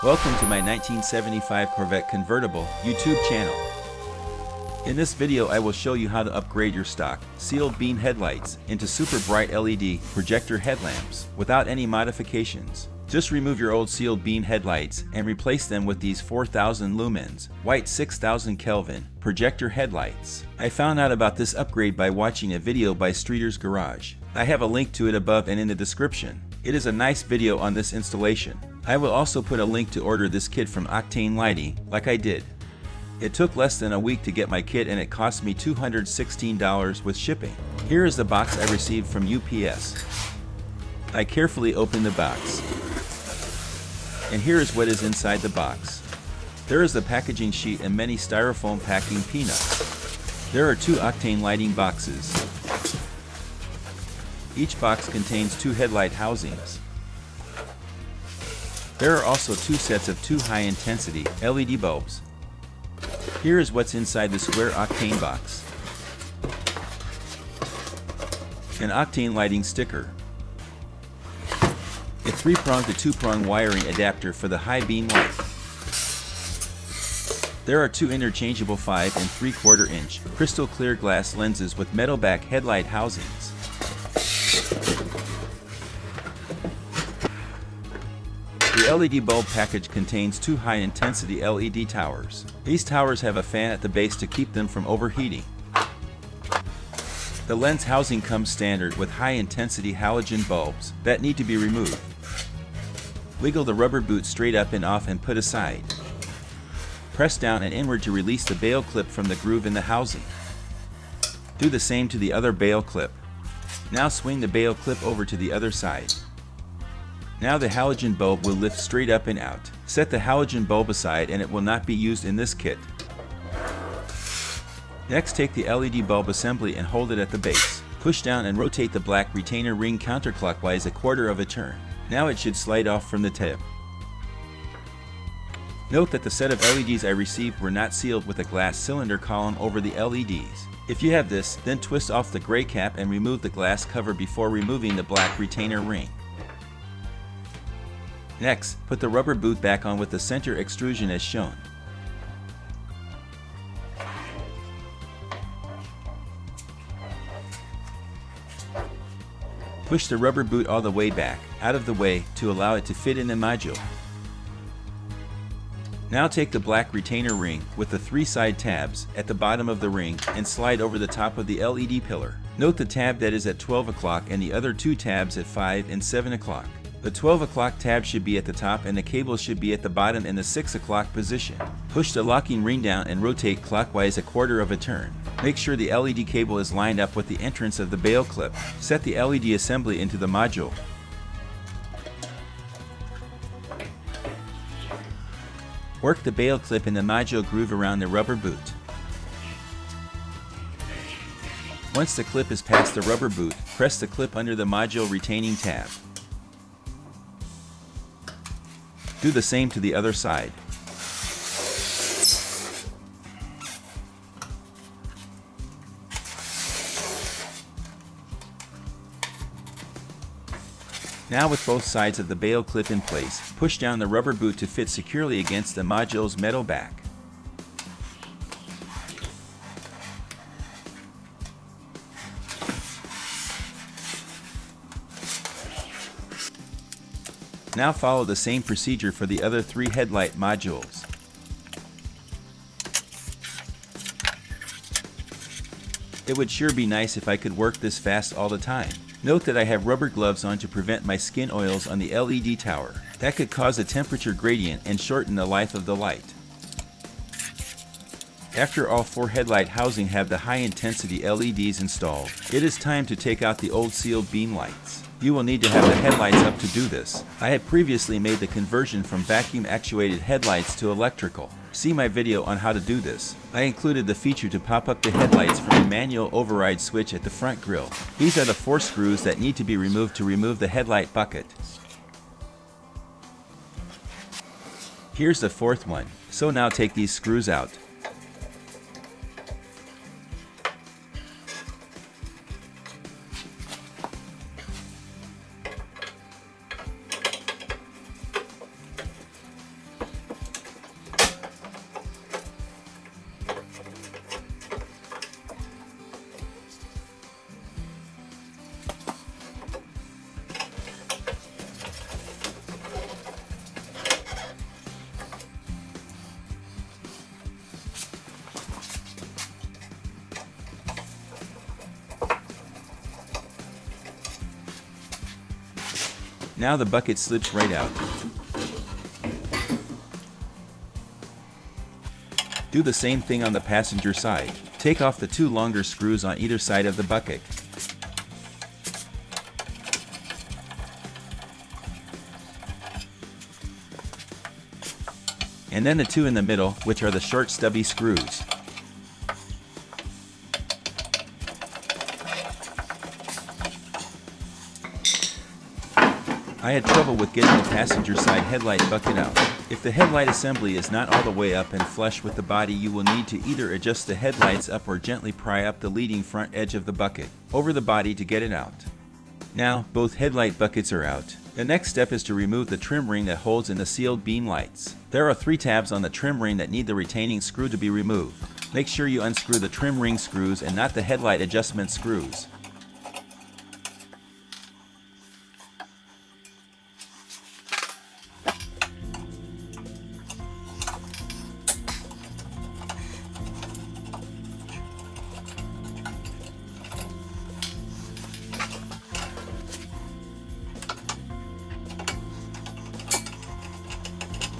Welcome to my 1975 Corvette convertible YouTube channel. In this video I will show you how to upgrade your stock sealed beam headlights into super bright LED projector headlamps without any modifications. Just remove your old sealed beam headlights and replace them with these 4000 lumens, white 6000 Kelvin projector headlights. I found out about this upgrade by watching a video by Streeter's Garage. I have a link to it above and in the description. It is a nice video on this installation. I will also put a link to order this kit from Octane Lighting, like I did. It took less than a week to get my kit and it cost me $216 with shipping. Here is the box I received from UPS. I carefully opened the box. And here is what is inside the box. There is the packaging sheet and many styrofoam packing peanuts. There are 2 Octane Lighting boxes. Each box contains 2 headlight housings. There are also 2 sets of 2 high-intensity LED bulbs. Here is what's inside the square Octane box. An Octane Lighting sticker. A 3-prong to 2-prong wiring adapter for the high beam light. There are 2 interchangeable 5 and 3/4 inch crystal clear glass lenses with metal back headlight housings. The LED bulb package contains 2 high-intensity LED towers. These towers have a fan at the base to keep them from overheating. The lens housing comes standard with high-intensity halogen bulbs that need to be removed. Wiggle the rubber boot straight up and off and put aside. Press down and inward to release the bail clip from the groove in the housing. Do the same to the other bail clip. Now swing the bail clip over to the other side. Now the halogen bulb will lift straight up and out. Set the halogen bulb aside and it will not be used in this kit. Next, take the LED bulb assembly and hold it at the base. Push down and rotate the black retainer ring counterclockwise 1/4 of a turn. Now it should slide off from the tip. Note that the set of LEDs I received were not sealed with a glass cylinder column over the LEDs. If you have this, then twist off the gray cap and remove the glass cover before removing the black retainer ring. Next, put the rubber boot back on with the center extrusion as shown. Push the rubber boot all the way back, out of the way, to allow it to fit in the module. Now take the black retainer ring with the 3 side tabs at the bottom of the ring and slide over the top of the LED pillar. Note the tab that is at 12 o'clock and the other 2 tabs at 5 and 7 o'clock. The 12 o'clock tab should be at the top and the cable should be at the bottom in the 6 o'clock position. Push the locking ring down and rotate clockwise 1/4 of a turn. Make sure the LED cable is lined up with the entrance of the bail clip. Set the LED assembly into the module. Work the bail clip in the module groove around the rubber boot. Once the clip is past the rubber boot, press the clip under the module retaining tab. Do the same to the other side. Now with both sides of the bail clip in place, push down the rubber boot to fit securely against the module's metal back. Now follow the same procedure for the other 3 headlight modules. It would sure be nice if I could work this fast all the time. Note that I have rubber gloves on to prevent my skin oils on the LED tower. That could cause a temperature gradient and shorten the life of the light. After all 4 headlight housing have the high-intensity LEDs installed, it is time to take out the old sealed beam lights. You will need to have the headlights up to do this. I had previously made the conversion from vacuum-actuated headlights to electrical. See my video on how to do this. I included the feature to pop up the headlights from a manual override switch at the front grille. These are the 4 screws that need to be removed to remove the headlight bucket. Here's the 4th one. So now take these screws out. Now the bucket slips right out. Do the same thing on the passenger side. Take off the 2 longer screws on either side of the bucket. And then the 2 in the middle, which are the short stubby screws. I had trouble with getting the passenger side headlight bucket out. If the headlight assembly is not all the way up and flush with the body, you will need to either adjust the headlights up or gently pry up the leading front edge of the bucket over the body to get it out. Now, both headlight buckets are out. The next step is to remove the trim ring that holds in the sealed beam lights. There are 3 tabs on the trim ring that need the retaining screw to be removed. Make sure you unscrew the trim ring screws and not the headlight adjustment screws.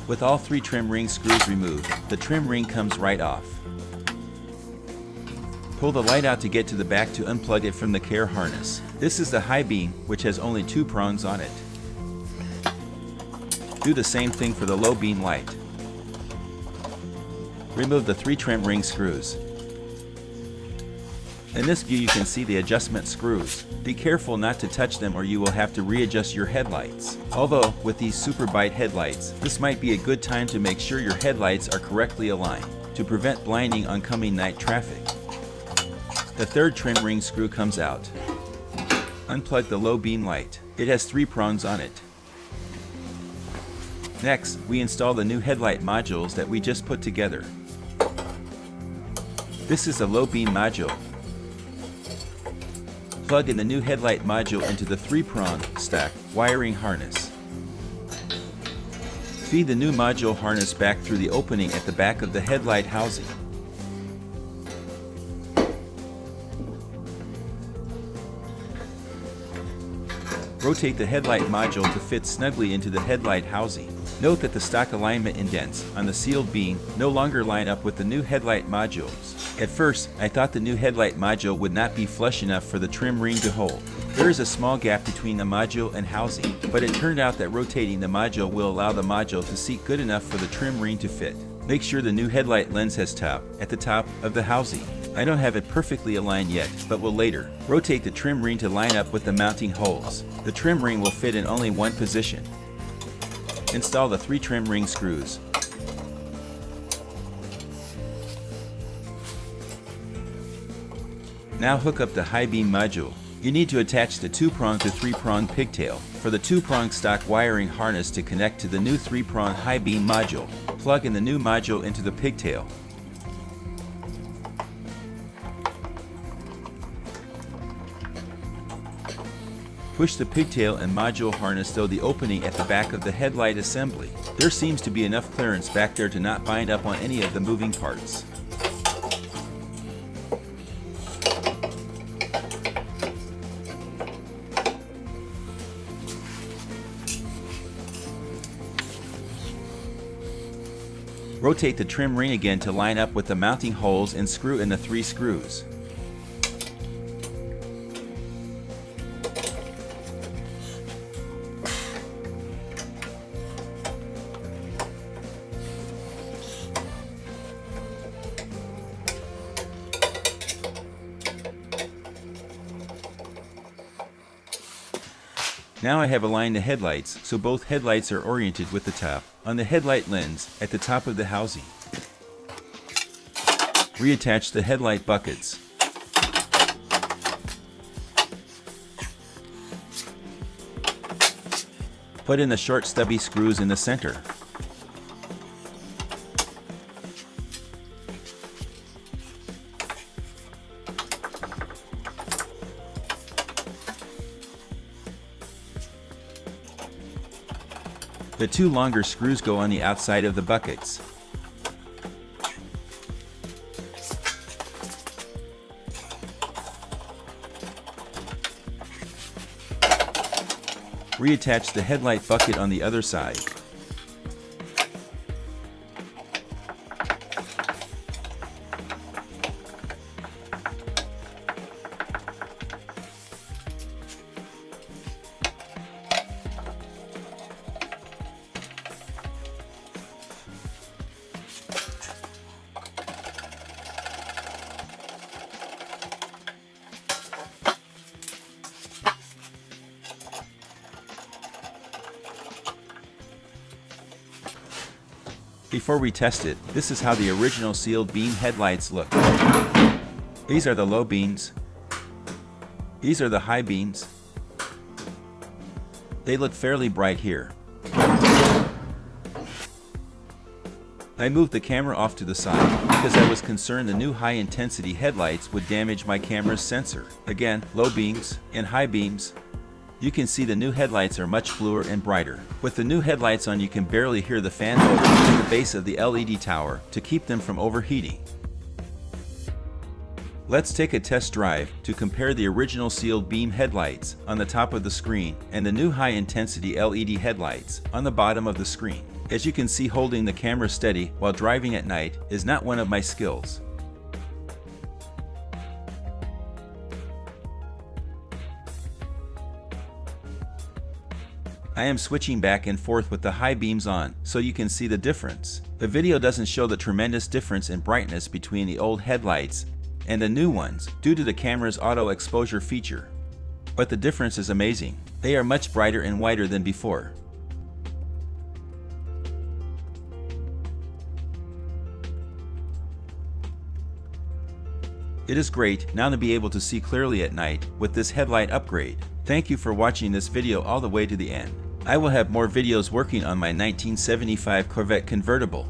With all 3 trim ring screws removed, the trim ring comes right off. Pull the light out to get to the back to unplug it from the care harness. This is the high beam, which has only 2 prongs on it. Do the same thing for the low beam light. Remove the 3 trim ring screws. In this view you can see the adjustment screws. Be careful not to touch them or you will have to readjust your headlights. Although, with these super bright headlights, this might be a good time to make sure your headlights are correctly aligned to prevent blinding oncoming night traffic. The 3rd trim ring screw comes out. Unplug the low beam light. It has 3 prongs on it. Next, we install the new headlight modules that we just put together. This is a low beam module. Plug in the new headlight module into the 3-prong stack wiring harness. Feed the new module harness back through the opening at the back of the headlight housing. Rotate the headlight module to fit snugly into the headlight housing. Note that the stock alignment indents on the sealed beam no longer line up with the new headlight modules. At first, I thought the new headlight module would not be flush enough for the trim ring to hold. There is a small gap between the module and housing, but it turned out that rotating the module will allow the module to seat good enough for the trim ring to fit. Make sure the new headlight lens has top at the top of the housing. I don't have it perfectly aligned yet, but will later. Rotate the trim ring to line up with the mounting holes. The trim ring will fit in only one position. Install the 3 trim ring screws. Now hook up the high beam module. You need to attach the 2-prong to 3-prong pigtail for the 2-prong stock wiring harness to connect to the new 3-prong high beam module. Plug in the new module into the pigtail. Push the pigtail and module harness through the opening at the back of the headlight assembly. There seems to be enough clearance back there to not bind up on any of the moving parts. Rotate the trim ring again to line up with the mounting holes and screw in the 3 screws. Now I have aligned the headlights so both headlights are oriented with the top on the headlight lens at the top of the housing. Reattach the headlight buckets. Put in the short stubby screws in the center. The 2 longer screws go on the outside of the buckets. Reattach the headlight bucket on the other side. Before we test it, this is how the original sealed beam headlights look. These are the low beams. These are the high beams. They look fairly bright here. I moved the camera off to the side because I was concerned the new high intensity headlights would damage my camera's sensor. Again, low beams and high beams. You can see the new headlights are much bluer and brighter. With the new headlights on, you can barely hear the fan motor at the base of the LED tower to keep them from overheating. Let's take a test drive to compare the original sealed beam headlights on the top of the screen and the new high-intensity LED headlights on the bottom of the screen. As you can see, holding the camera steady while driving at night is not one of my skills. I am switching back and forth with the high beams on so you can see the difference. The video doesn't show the tremendous difference in brightness between the old headlights and the new ones due to the camera's auto exposure feature. But the difference is amazing. They are much brighter and whiter than before. It is great now to be able to see clearly at night with this headlight upgrade. Thank you for watching this video all the way to the end. I will have more videos working on my 1975 Corvette convertible.